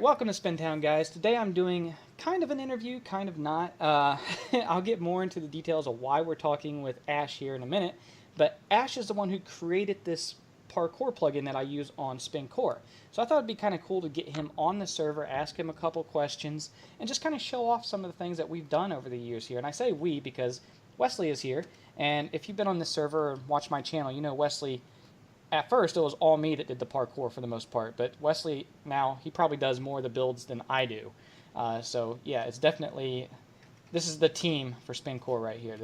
welcome to Spintown, guys. Today I'm doing kind of an interview, kind of not. I'll get more into the details of why we're talking with Ash here in a minute, but Ash is the one who created this Parkour plugin that I use on Spinkour. So I thought it'd be kind of cool to get him on the server, ask him a couple questions, and just kind of show off some of the things that we've done over the years here. And I say we because Wesley is here, and if you've been on the server and watched my channel, you know Wesley. At first, it was all me that did the parkour for the most part, but Wesley, now, he probably does more of the builds than I do. So, yeah, it's definitely, this is the team for Spinkour right here.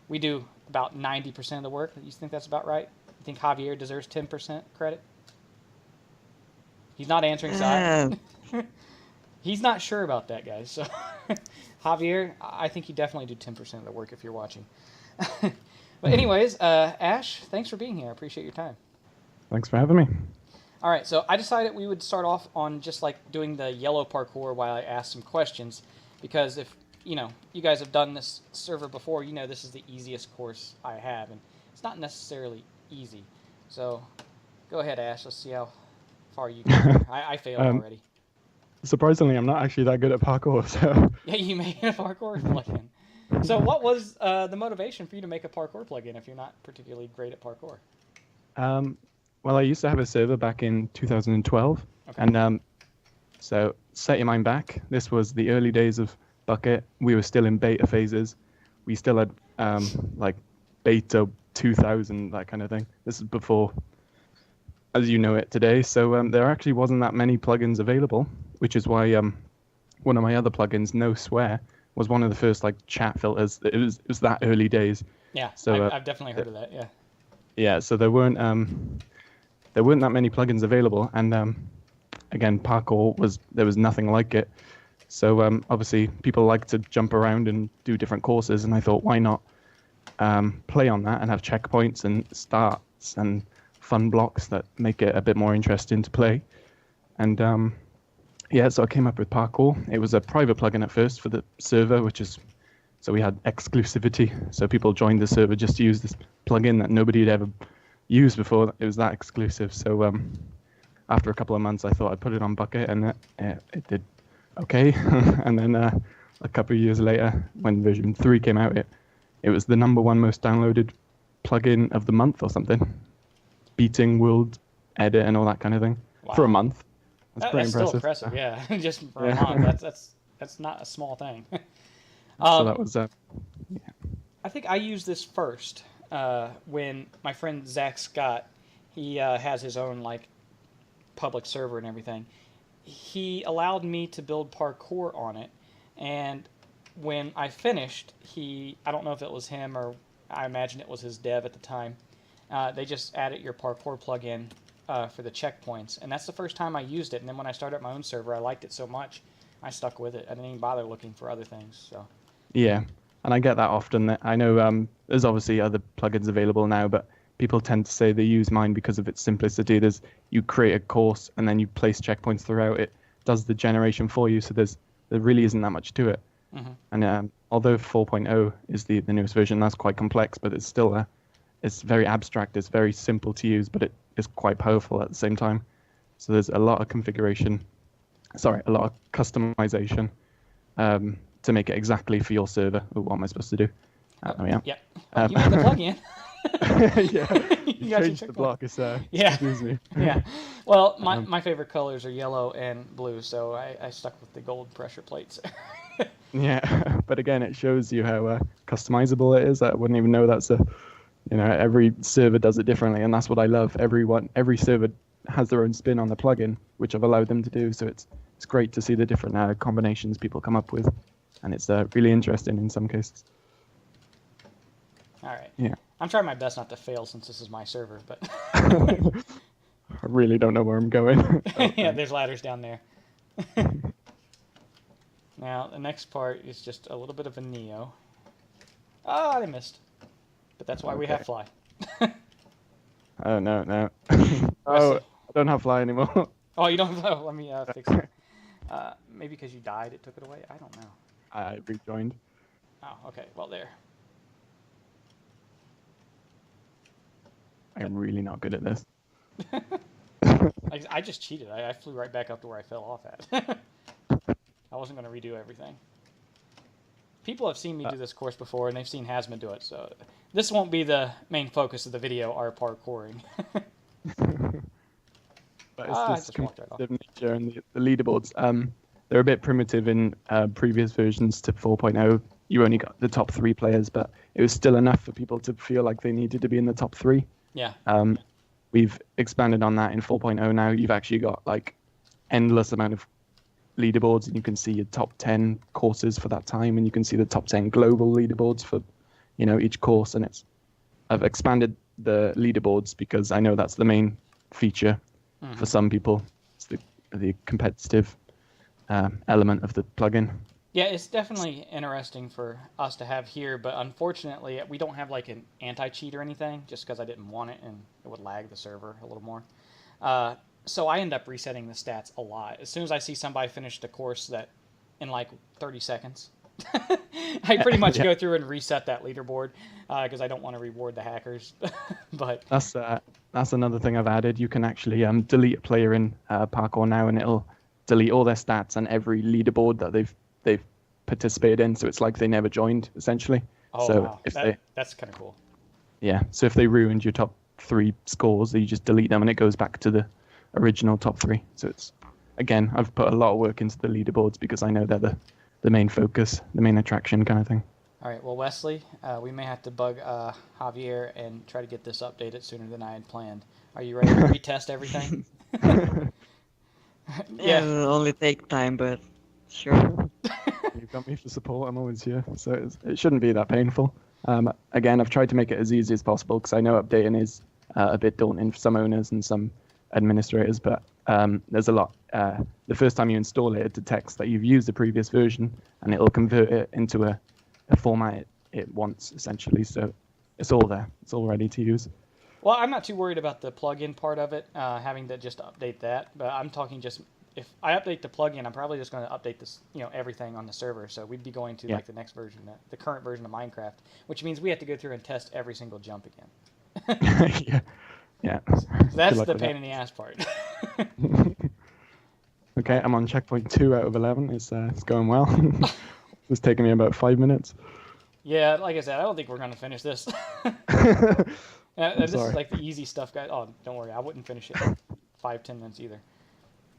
We do about 90% of the work. You think that's about right? You think Javier deserves 10% credit? He's not answering side. He's not sure about that, guys. So, Javier, I think you definitely do 10% of the work if you're watching. But anyways, Ash, thanks for being here. I appreciate your time. Thanks for having me. All right, so I decided we would start off on just like doing the yellow parkour while I ask some questions, because if you guys have done this server before, you know this is the easiest course I have, and it's not necessarily easy. So go ahead, Ash. Let's see how far you get. I failed already. Surprisingly, I'm not actually that good at parkour, so... Yeah, you made a parkour plugin. So what was the motivation for you to make a parkour plugin if you're not particularly great at parkour? Well, I used to have a server back in 2012, okay. And so set your mind back. This was the early days of Bucket. We were still in beta phases. We still had like beta 2000, that kind of thing. This is before, as you know it today. So there actually wasn't that many plugins available, which is why one of my other plugins, No Swear, was one of the first like chat filters. It was that early days. Yeah, so I've definitely heard of that. Yeah. Yeah, so there weren't that many plugins available, and again, Parkour there was nothing like it. So obviously, people like to jump around and do different courses, and I thought, why not play on that and have checkpoints and starts and fun blocks that make it a bit more interesting to play. And yeah, so I came up with Parkour. It was a private plugin at first for the server, so we had exclusivity. So people joined the server just to use this plugin that nobody had ever used before. It was that exclusive. So after a couple of months, I thought I'd put it on Bucket, and it did okay. And then a couple of years later, when version 3 came out, it was the #1 most downloaded plugin of the month or something, beating World Edit and all that kind of thing. Wow. For a month. That's pretty impressive. Still impressive, yeah. Just for a month, that's not a small thing. So that was, yeah. I think I used this first when my friend Zach Scott, he has his own like public server and everything. He allowed me to build parkour on it, and when I finished, I don't know if it was him or I imagine it was his dev at the time, they just added your parkour plugin for the checkpoints, and that's the first time I used it. And then when I started my own server, I liked it so much, I stuck with it. I didn't even bother looking for other things. So. Yeah, and I get that often. I know there's obviously other plugins available now, but people tend to say they use mine because of its simplicity. You create a course and then you place checkpoints throughout. It does the generation for you, so there really isn't that much to it. Mm-hmm. And although 4.0 is the newest version, that's quite complex, but it's still it's very abstract. It's very simple to use, but it is quite powerful at the same time. So there's a lot of customization to make it exactly for your server. What am I supposed to do? Yeah. You made the plugin. Yeah. You changed the block. Yeah. Excuse me. Yeah. Well, my favorite colors are yellow and blue, so I stuck with the gold pressure plates. Yeah, but again, it shows you how customizable it is. I wouldn't even know that's every server does it differently, and that's what I love. Every server has their own spin on the plugin, which I've allowed them to do. So it's great to see the different combinations people come up with, and it's really interesting in some cases. All right. Yeah. I'm trying my best not to fail since this is my server, but I really don't know where I'm going. Yeah, there's ladders down there. Now the next part is just a little bit of a Neo. Oh, I missed. But that's why we have fly. Oh, no. Oh, I don't have fly anymore. Oh, you don't have fly? Let me fix it. Maybe because you died, it took it away? I don't know. I rejoined. Oh, okay. Well, there. I'm really not good at this. I just cheated. I flew right back up to where I fell off at. I wasn't going to redo everything. People have seen me do this course before, and they've seen Hazma do it, so this won't be the main focus of the video, our parkouring. But I it's this just walked right off. competitive nature and the leaderboards. They're a bit primitive in previous versions to 4.0. You only got the top 3 players, but it was still enough for people to feel like they needed to be in the top 3. Yeah. We've expanded on that in 4.0 now. You've actually got like endless amount of leaderboards, and you can see your top 10 courses for that time, and you can see the top 10 global leaderboards for, each course. And I've expanded the leaderboards because I know that's the main feature for some people. It's the competitive element of the plugin. Yeah, it's definitely interesting for us to have here, but unfortunately we don't have like an anti-cheat or anything, just because I didn't want it and it would lag the server a little more. So I end up resetting the stats a lot. As soon as I see somebody finish the course that in like 30 seconds, I pretty much go through and reset that leaderboard because I don't want to reward the hackers. But that's another thing I've added. You can actually delete a player in Parkour now, and it'll delete all their stats and every leaderboard that they've participated in. So it's like they never joined, essentially. Oh, so wow. if That's kind of cool. Yeah. So if they ruined your top 3 scores, you just delete them and it goes back to the original top 3. So it's, again, I've put a lot of work into the leaderboards because I know they're the main focus, the main attraction kind of thing. All right. Well, Wesley, we may have to bug Javier and try to get this updated sooner than I had planned. Are you ready to retest everything? Yeah, it'll only take time, but sure. You've got me for support. I'm always here, so it shouldn't be that painful. Again, I've tried to make it as easy as possible because I know updating is a bit daunting for some owners and some administrators, but there's a lot. The first time you install it, it detects that you've used the previous version, and it'll convert it into a format it wants, essentially. So it's all there. It's all ready to use. Well, I'm not too worried about the plugin part of it, having to just update that. But I'm talking just if I update the plugin, I'm probably just going to update this, everything on the server. So we'd be going to like the next version, the current version of Minecraft, which means we have to go through and test every single jump again. Yeah. So that's the pain in the ass part. Okay, I'm on checkpoint 2 out of 11. It's going well. It's taking me about 5 minutes. Yeah, like I said, I don't think we're going to finish this. This is like the easy stuff, guys. Oh, don't worry, I wouldn't finish it in 5-10 minutes either.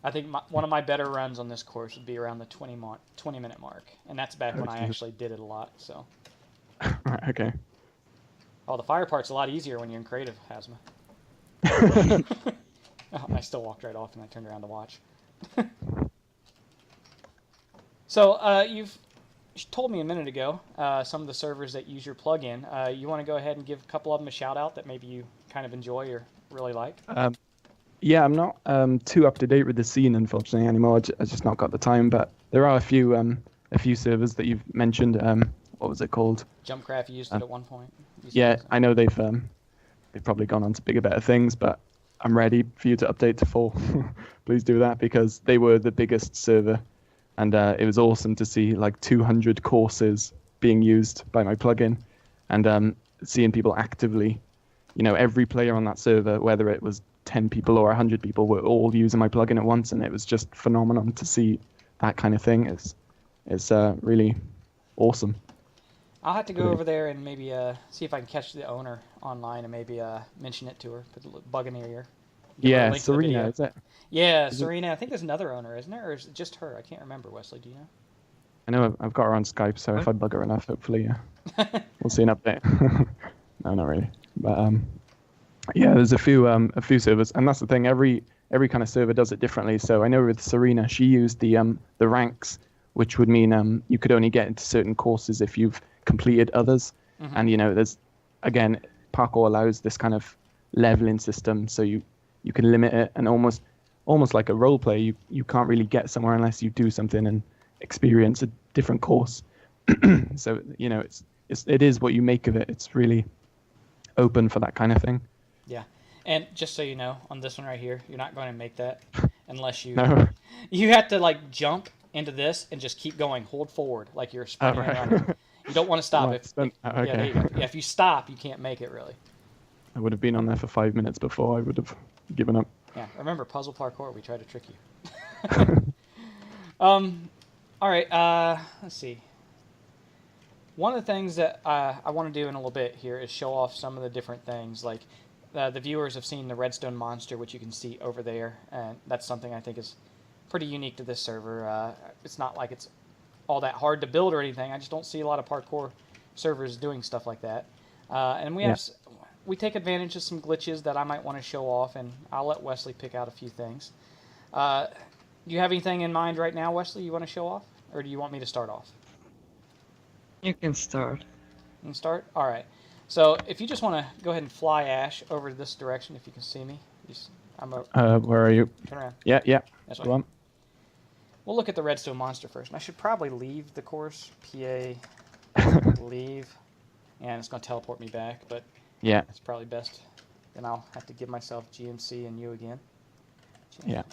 I think one of my better runs on this course would be around the 20-minute mark, and that's back when I actually did it a lot. So. Right, okay. Oh, the fire part's a lot easier when you're in creative, Hazma. Oh, I still walked right off and I turned around to watch. So you've told me a minute ago some of the servers that use your plugin. You want to go ahead and give a couple of them a shout out that maybe you kind of enjoy or really like? Yeah, I'm not too up to date with the scene, unfortunately, anymore. I just not got the time. But there are a few servers that you've mentioned. What was it called? Jumpcraft used it at one point. Yeah, I know they've probably gone on to bigger, better things, but I'm ready for you to update to 4. Please do that because they were the biggest server, and it was awesome to see like 200 courses being used by my plugin, and seeing people actively, every player on that server, whether it was 10 people or 100 people, were all using my plugin at once, and it was just phenomenal to see that kind of thing. It's really awesome. I'll have to go over there and maybe see if I can catch the owner online and maybe mention it to her, put a bug in her ear. Yeah, Serena, is it? Yeah, Serena. I think there's another owner, isn't there? Or is it just her? I can't remember, Wesley. Do you know? I know I've got her on Skype, so if I bug her enough, hopefully we'll see an update. No, not really. But yeah, there's a few servers, and that's the thing. Every kind of server does it differently. So I know with Serena, she used the ranks, which would mean you could only get into certain courses if you've completed others. Mm-hmm. And there's, again, Parkour allows this kind of leveling system, so you can limit it, and almost like a role play, you can't really get somewhere unless you do something and experience a different course. So it is what you make of it. It's really open for that kind of thing. Yeah, and just so you know, on this one right here, you're not going to make that unless you you have to like jump into this and just keep going, hold forward like you're spinning around. You don't want to stop. If you stop, you can't make it really. I would have been on there for 5 minutes before I would have given up. Yeah, remember puzzle parkour. We try to trick you. All right. Let's see. One of the things that I want to do in a little bit here is show off some of the different things. Like the viewers have seen the redstone monster, which you can see over there, and that's something I think is pretty unique to this server. It's not like it's all that hard to build or anything. I just don't see a lot of parkour servers doing stuff like that. And we take advantage of some glitches that I might want to show off, and I'll let Wesley pick out a few things. Do you have anything in mind right now, Wesley, you want to show off? Or do you want me to start off? You can start. You can start? All right. So if you just want to go ahead and fly Ash over this direction, if you can see me. Where are you? Turn around. Yeah. That's Go on. We'll look at the redstone monster first. And I should probably leave the course. PA, leave. And it's going to teleport me back, but Yeah. it's probably best. Then I'll have to give myself GMC and you again. Yeah.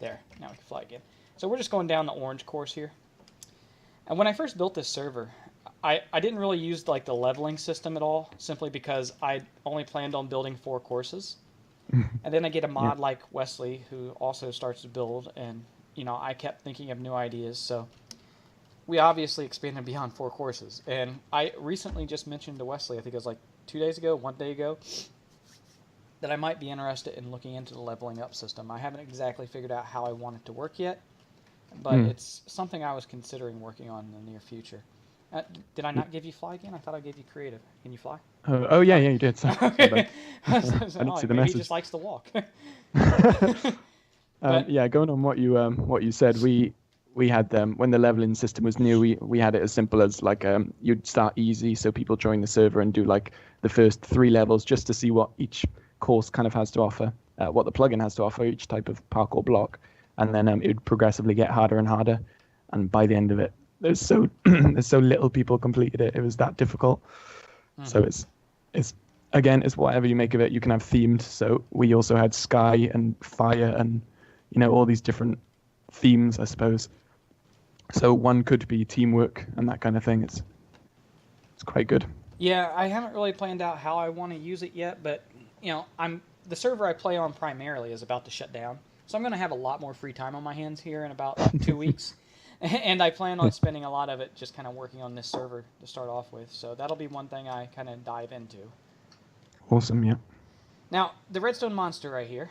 There. Now we can fly again. So we're just going down the orange course here. And when I first built this server, I didn't really use like the leveling system at all, simply because I only planned on building 4 courses. And then I get a mod like Wesley, who also starts to build, and I kept thinking of new ideas, so we obviously expanded beyond 4 courses. And I recently just mentioned to Wesley, I think it was like 2 days ago, 1 day ago, that I might be interested in looking into the leveling up system. I haven't exactly figured out how I want it to work yet, but it's something I was considering working on in the near future. Did I not give you fly again? I thought I gave you creative. Can you fly? Oh yeah, you did. So, Okay. I didn't see the Maybe message. he just likes to walk. Yeah, going on what you said, we had when the leveling system was new, we had it as simple as like you'd start easy, so people join the server and do like the first 3 levels just to see what each course kind of has to offer, what the plugin has to offer, each type of parkour block, and then it would progressively get harder and harder, and by the end of it, there's so little people completed it. It was that difficult. So it's again, it's whatever you make of it. You can have themed. So we also had sky and fire and all these different themes, I suppose. So one could be teamwork and that kind of thing. It's quite good. Yeah, I haven't really planned out how I want to use it yet, but the server I play on primarily is about to shut down, so I'm going to have a lot more free time on my hands here in about 2 weeks. And I plan on spending a lot of it just kind of working on this server to start off with. So that'll be one thing I kind of dive into. Awesome, yeah. Now, the redstone monster right here,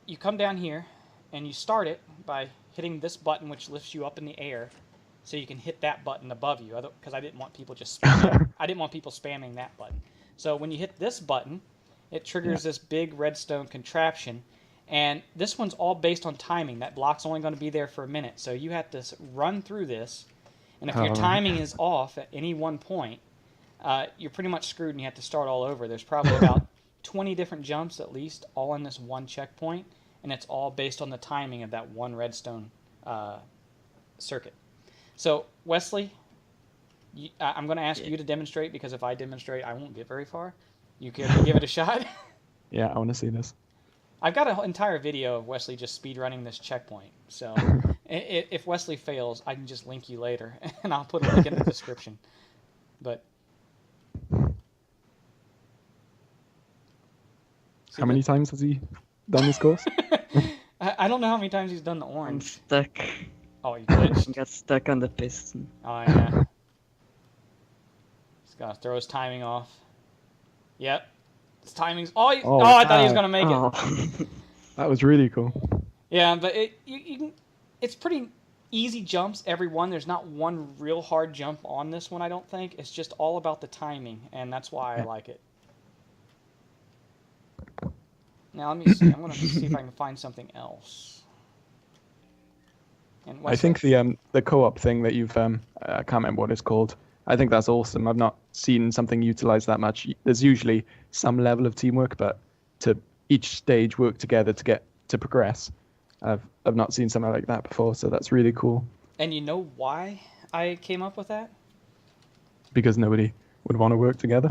you come down here and you start it by hitting this button, which lifts you up in the air, so you can hit that button above you. Because I didn't want people just spamming. I didn't want people spamming that button. So when you hit this button, it triggers this big redstone contraption. And this one's all based on timing. That block's only going to be there for a minute. So you have to run through this. And if your timing is off at any one point, you're pretty much screwed and you have to start all over. There's probably about 20 different jumps at least, all in this one checkpoint. And it's all based on the timing of that one redstone circuit. So, Wesley, I'm going to ask you to demonstrate, because if I demonstrate, I won't get very far. You can give it a shot? Yeah, I want to see this. I've got an entire video of Wesley just speedrunning this checkpoint. So if Wesley fails, I can just link you later, and I'll put a link in the description. But how many times has he done this course? I don't know how many times he's done the I'm orange. stuck. Oh, you glitched. Got stuck on the piston. Oh, yeah. He's got to throw his timing off. Yep. His timing's... Oh, I thought he was going to make it. That was really cool. Yeah, but it's pretty easy jumps, every one. There's not one real hard jump on this one, I don't think. It's just all about the timing, and that's why I like it. Now, let me see. I'm going to see if I can find something else. And I think the co-op thing that you've... I can't remember what it's called. I think that's awesome. I've not seen something utilized that much. There's usually some level of teamwork, but to each stage work together to progress. I've not seen something like that before, so that's really cool. And you know why I came up with that? Because nobody would want to work together?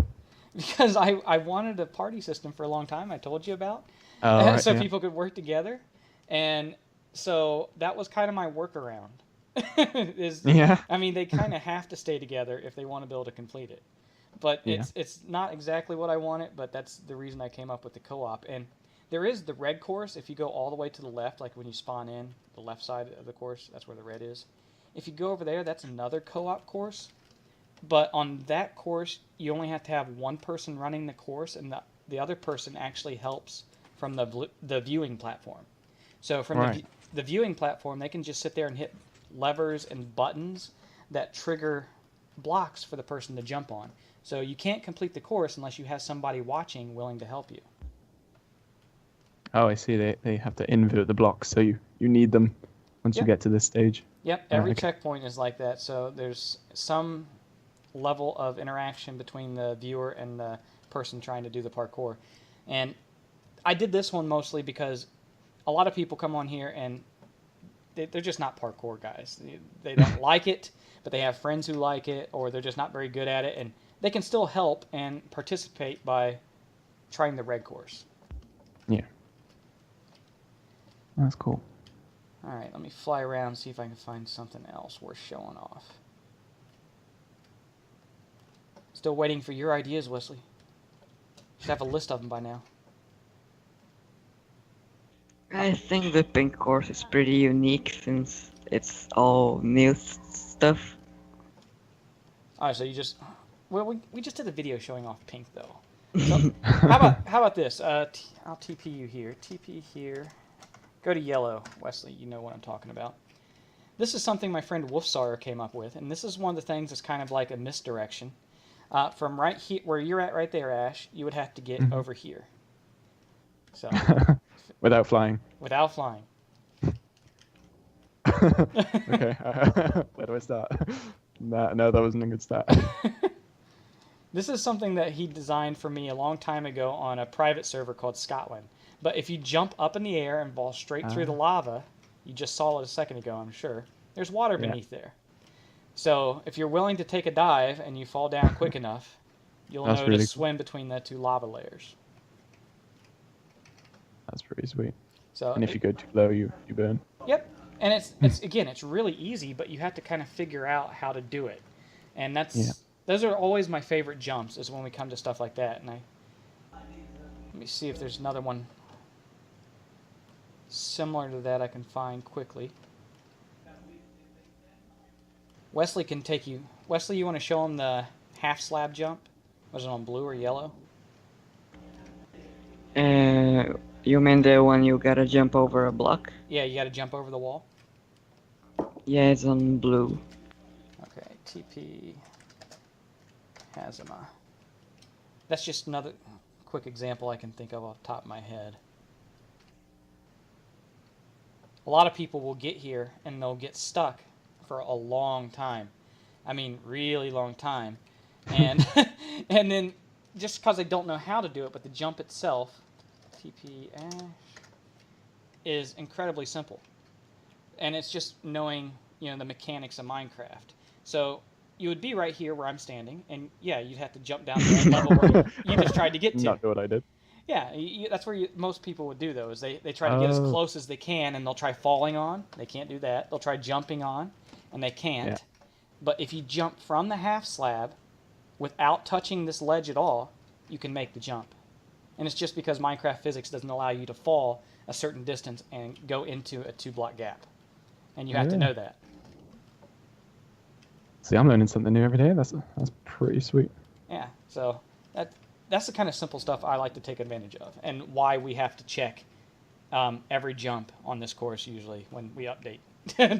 Because I wanted a party system for a long time, I told you about. Right, so people could work together. And so that was kind of my workaround. I mean, they kind of have to stay together if they want to be able to complete it. but Yeah. it's not exactly what I wanted. But that's the reason I came up with the co-op. And there is the red course. If you go all the way to the left, like when you spawn in, the left side of the course, that's where the red is. If you go over there, that's another co-op course. But on that course, you only have to have one person running the course, and the other person actually helps from the viewing platform. So from Right. the viewing platform, they can just sit there and hit levers and buttons that trigger blocks for the person to jump on. So you can't complete the course unless you have somebody watching willing to help you. Oh, I see. They have to invert the blocks, so you need them once you Yep. get to this stage. Yep, every okay. checkpoint is like that. So there's some level of interaction between the viewer and the person trying to do the parkour. And I did this one mostly because a lot of people come on here and they're just not parkour guys. They don't like it, but they have friends who like it, or they're just not very good at it, and they can still help and participate by trying the red course. Yeah. That's cool. All right, let me fly around and see if I can find something else worth showing off. Still waiting for your ideas, Wesley. Should have a list of them by now. I think the pink course is pretty unique since it's all new stuff. All right, so you just... Well, we just did a video showing off pink, though. So, how about this? I'll TP you here. TP here. Go to yellow, Wesley. You know what I'm talking about. This is something my friend Wolfsar came up with, and this is one of the things that's kind of like a misdirection. From right here, where you're at right there, Ash, you would have to get over here. So, Without flying. without flying. Okay. Where do I start? No, that wasn't a good start. This is something that he designed for me a long time ago on a private server called Scotland. But if you jump up in the air and fall straight through the lava, you just saw it a second ago, I'm sure, there's water beneath there. So if you're willing to take a dive and you fall down quick enough, you'll know really to cool. swim between the two lava layers. That's pretty sweet. So And if you go too low, you burn. Yep. And it's really easy, but you have to kind of figure out how to do it. And those are always my favorite jumps, is when we come to stuff like that. And let me see if there's another one similar to that I can find quickly. Wesley can take you. Wesley, you want to show him the half slab jump? Was it on blue or yellow? You mean the one you gotta jump over a block? Yeah, you got to jump over the wall. Yeah, it's on blue. Okay, TP Hazama. That's just another quick example I can think of off the top of my head. A lot of people will get here and they'll get stuck for a long time. I mean, really long time. And and then just because they don't know how to do it, but the jump itself, TP Ash, is incredibly simple. And it's just knowing, the mechanics of Minecraft. So you would be right here where I'm standing, and yeah, you'd have to jump down to that level where you just tried to get to. Not do what I did. Yeah, that's where most people would do, though, is they try to get as close as they can, and they'll try falling on. They can't do that. They'll try jumping on, and they can't. Yeah. But if you jump from the half slab without touching this ledge at all, you can make the jump. And it's just because Minecraft physics doesn't allow you to fall a certain distance and go into a 2-block gap. And you have to know that. See, I'm learning something new every day. That's pretty sweet. Yeah, so that's the kind of simple stuff I like to take advantage of, and why we have to check every jump on this course usually when we update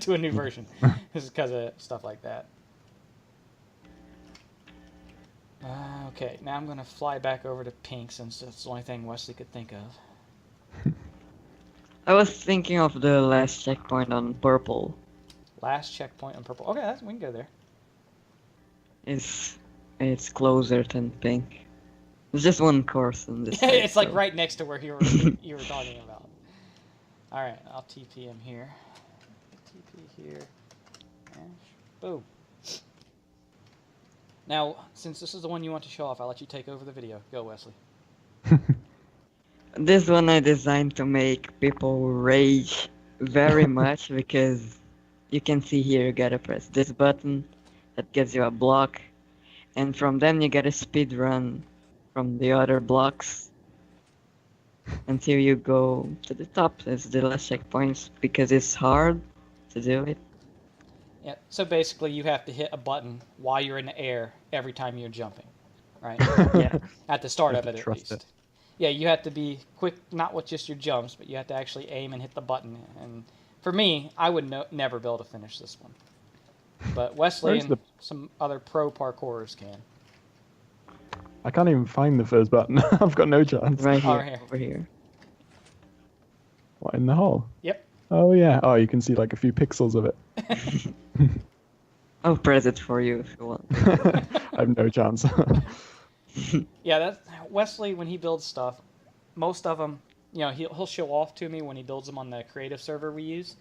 to a new version. This is because of stuff like that. Okay, now I'm going to fly back over to pink since that's the only thing Wesley could think of. I was thinking of the last checkpoint on purple. Last checkpoint on purple. Okay, we can go there. It's closer than pink. It's just one course in this. It's like right next to where you were talking about. All right, I'll TP him here. TP here. Boom. Now, since this is the one you want to show off, I'll let you take over the video. Go, Wesley. This one I designed to make people rage very much because you can see here you gotta press this button that gives you a block, and from then you get a speed run from the other blocks until you go to the top as the last checkpoints because it's hard to do it. Yeah. So basically, you have to hit a button while you're in the air every time you're jumping, right? Yeah. At the start You of have it, to at trust least. it. Yeah, you have to be quick, not with just your jumps, but you have to actually aim and hit the button. And for me, I would never be able to finish this one. But Wesley Where's and the- some other pro parkourers can. I can't even find the first button. I've got no chance. Right Oh, here, here. over here. What, in the hole? Yep. Oh yeah. Oh, you can see like a few pixels of it. I'll press it for you if you want. I have no chance. Yeah, that's Wesley when he builds stuff. Most of them, he'll show off to me when he builds them on the creative server we use,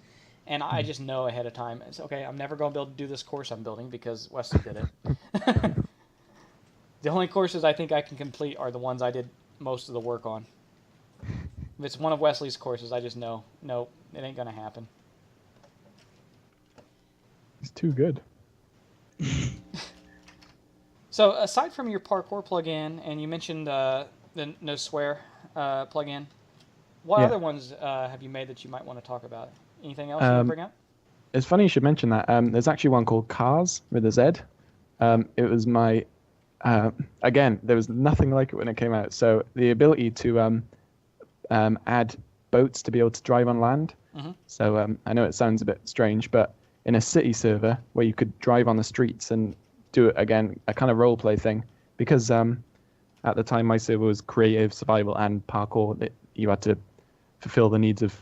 and I just know ahead of time. It's okay. I'm never going to be able to do this course I'm building because Wesley did it. The only courses I think I can complete are the ones I did most of the work on. If it's one of Wesley's courses, I just know, nope, it ain't going to happen. It's too good. So aside from your parkour plugin, and you mentioned the no swear plugin, what Yeah. other ones have you made that you might want to talk about? Anything else you want to bring up? It's funny you should mention that. There's actually one called Cars with a Z. It was my again. There was nothing like it when it came out. So the ability to add boats to be able to drive on land. Mhm. So I know it sounds a bit strange, but in a city server where you could drive on the streets and do it again, a kind of role play thing. Because at the time my server was creative, survival, and parkour. You had to fulfill the needs of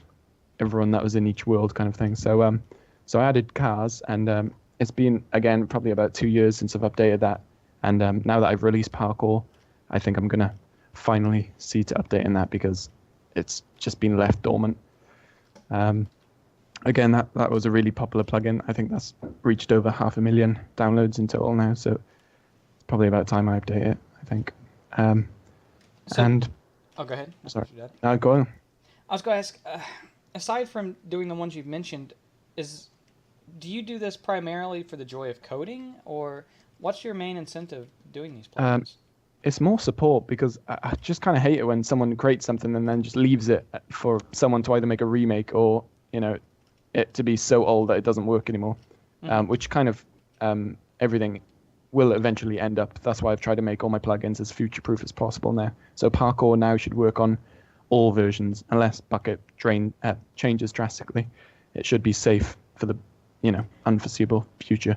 everyone that was in each world, kind of thing. So so I added cars, and it's been again probably about 2 years since I've updated that. And now that I've released parkour, I think I'm gonna finally see to updating that because it's just been left dormant. Again, that was a really popular plugin. I think that's reached over 500,000 downloads in total now. So it's probably about time I update it, I think. So- And Oh, go ahead. sorry. You did. Now go on. I was going to ask, aside from doing the ones you've mentioned, do you do this primarily for the joy of coding, or what's your main incentive doing these plugins? It's more support because I just kind of hate it when someone creates something and then just leaves it for someone to either make a remake or, it to be so old that it doesn't work anymore. Which kind of everything will eventually end up. That's why I've tried to make all my plugins as future-proof as possible now. So Parkour now should work on all versions unless Bucket changes drastically. It should be safe for the, unforeseeable future.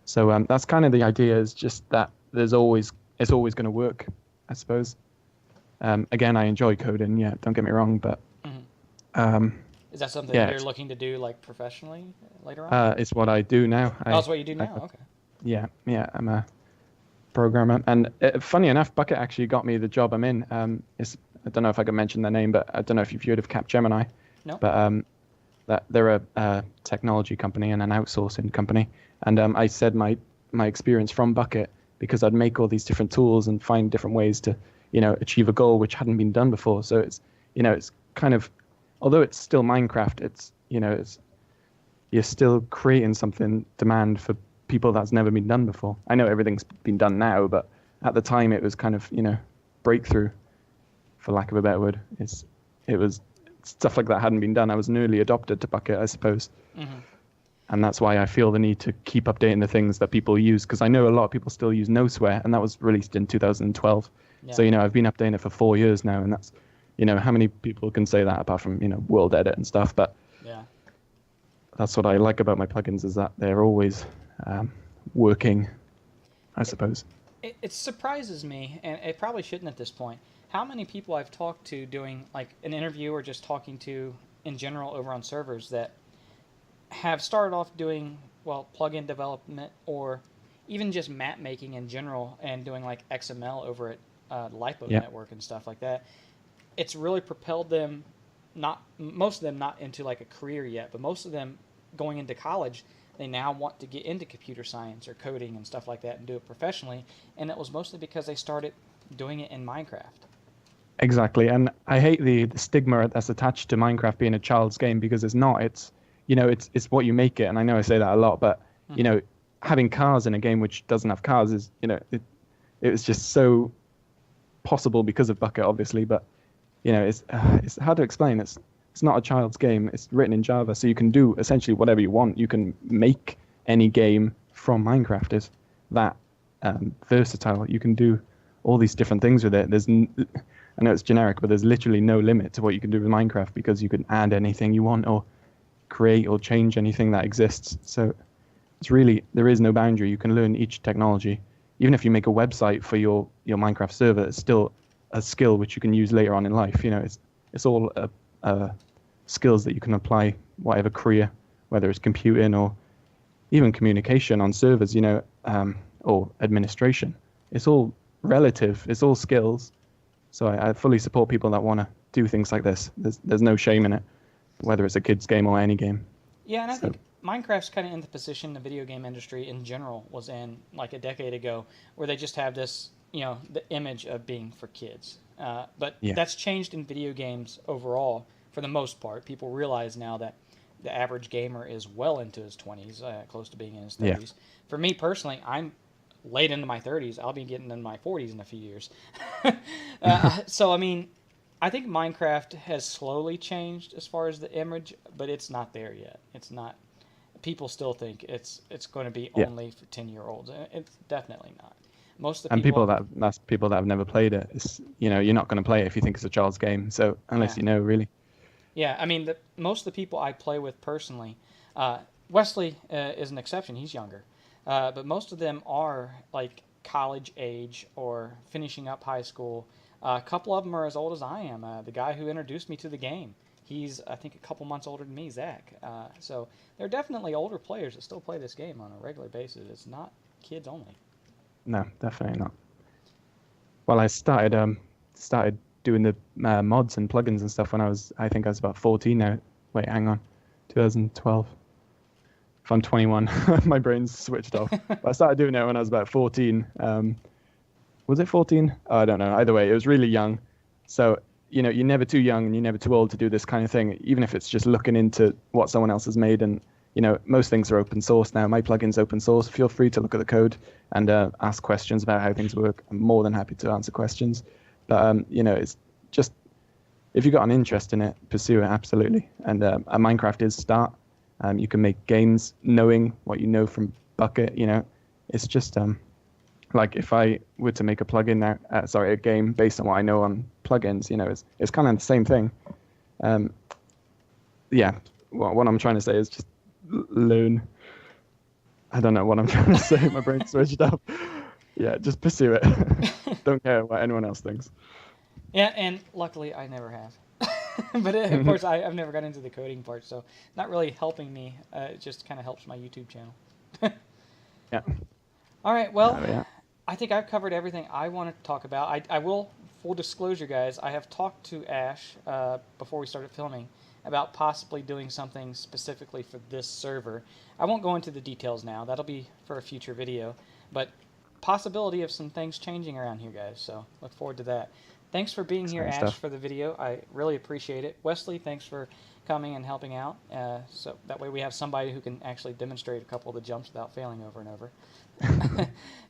So that's kind of the idea, is just that it's always going to work, I suppose. Again, I enjoy coding, yeah, don't get me wrong, but Is that something yeah, you're looking to do like professionally later on? it's what I do now. That's what you do now? Okay. Yeah, I'm a programmer. And funny enough, Bucket actually got me the job I'm in. I don't know if I can mention their name, but I don't know if you've heard of Capgemini. No. But that they're a technology company and an outsourcing company. And I said my experience from Bucket, because I'd make all these different tools and find different ways to, achieve a goal which hadn't been done before. So it's, it's kind of, although it's still Minecraft, it's, you're still creating something demand for people that's never been done before. I know everything's been done now, but at the time it was kind of, breakthrough, for lack of a better word. It was stuff like that hadn't been done. I was an early adopter to Bucket, I suppose. Mm-hmm. And that's why I feel the need to keep updating the things that people use, because I know a lot of people still use No Swear, and that was released in 2012. Yeah. So, I've been updating it for 4 years now, and that's, how many people can say that apart from, World Edit and stuff. But Yeah. that's what I like about my plugins, is that they're always working, I suppose. It surprises me, and it probably shouldn't at this point, how many people I've talked to doing like an interview or just talking to in general over on servers that have started off doing, plugin development or even just map making in general and doing like XML over at Lipo Yeah. Network and stuff like that. It's really propelled them, most of them not into like a career yet, but most of them going into college, they now want to get into computer science or coding and stuff like that and do it professionally. And it was mostly because they started doing it in Minecraft. Exactly, and I hate the stigma that's attached to Minecraft being a child's game, because it's not. It's it's what you make it, and I know I say that a lot, but having cars in a game which doesn't have cars is, it was just so possible because of Bucket, obviously, but it's hard to explain. It's not a child's game. It's written in Java, so you can do essentially whatever you want. You can make any game from Minecraft. It's that versatile. You can do all these different things with it. I know it's generic, but there's literally no limit to what you can do with Minecraft because you can add anything you want or create or change anything that exists. So there is no boundary. You can learn each technology. Even if you make a website for your Minecraft server, it's still a skill which you can use later on in life. It's all skills that you can apply whatever career, whether it's computing or even communication on servers, or administration. It's all relative. It's all skills. So I fully support people that want to do things like this. There's no shame in it, whether it's a kid's game or any game. Yeah, and I think Minecraft's kind of in the position the video game industry in general was in like a decade ago, where they just have this, the image of being for kids. But that's changed in video games overall for the most part. People realize now that the average gamer is well into his 20s, close to being in his 30s. Yeah. For me personally, I'm late into my 30s. I'll be getting in my 40s in a few years. So, I mean, I think Minecraft has slowly changed as far as the image, but it's not there yet. It's not. People still think it's going to be only for 10-year-olds. It's definitely not. Most of the that's people that have never played it. It's, you're not going to play it if you think it's a child's game. So unless really. Yeah, I mean, most of the people I play with personally, Wesley is an exception. He's younger. But most of them are like college age or finishing up high school. A couple of them are as old as I am. The guy who introduced me to the game, he's, I think, a couple months older than me, Zach. So there are definitely older players that still play this game on a regular basis. It's not kids only. No, definitely not. Well, I started doing the mods and plugins and stuff when I was about 14 now. Wait, hang on. 2012. If I'm 21, my brain's switched off. But I started doing it when I was about 14. Was it 14? Oh, I don't know. Either way, it was really young. So, you're never too young and you're never too old to do this kind of thing, even if it's just looking into what someone else has made. And, most things are open source now. My plugin's open source. Feel free to look at the code and ask questions about how things work. I'm more than happy to answer questions. But, it's just, if you've got an interest in it, pursue it, absolutely. And Minecraft is start. You can make games knowing what you know from Bucket. It's just like if I were to make a plugin now, a game based on what I know on plugins, it's kind of the same thing. What I'm trying to say is just learn. I don't know what I'm trying to say. My brain switched up. Yeah, just pursue it. Don't care what anyone else thinks. Yeah, and luckily I never have. But of course, I've never got into the coding part, so not really helping me. It just kind of helps my YouTube channel. Yeah. All right, well, I think I've covered everything I wanted to talk about. I will, full disclosure, guys, I have talked to Ash before we started filming about possibly doing something specifically for this server. I won't go into the details now. That'll be for a future video. But possibility of some things changing around here, guys, so look forward to that. Thanks for being here, Ash, for the video. I really appreciate it. Wesley, thanks for coming and helping out. So that way we have somebody who can actually demonstrate a couple of the jumps without failing over and over.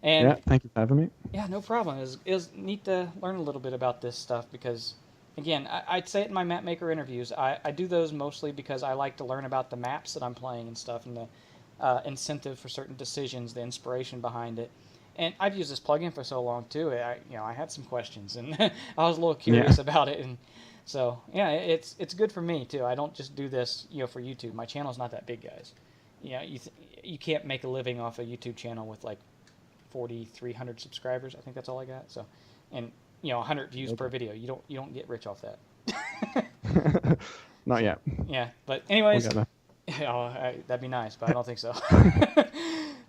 And yeah, thank you for having me. Yeah, no problem. It was neat to learn a little bit about this stuff because, again, I'd say it in my map maker interviews. I do those mostly because I like to learn about the maps that I'm playing and stuff and the incentive for certain decisions, the inspiration behind it. And I've used this plugin for so long too. I had some questions and I was a little curious about it, and so yeah, it's good for me too. I don't just do this for YouTube. My channel's not that big, guys. You can't make a living off a YouTube channel with like 4,300 subscribers. I think that's all I got. So, and 100 views per video. You don't get rich off that. Not yet. Yeah, but anyways, that'd be nice, but I don't think so.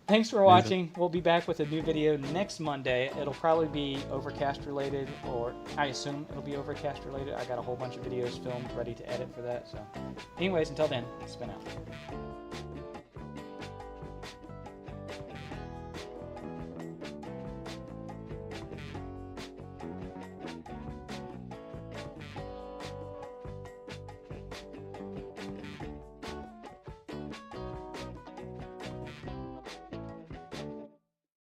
Thanks for watching. We'll be back with a new video next Monday. It'll probably be Overcast related, or I assume it'll be Overcast related. I got a whole bunch of videos filmed ready to edit for that. So anyways, until then, spin out.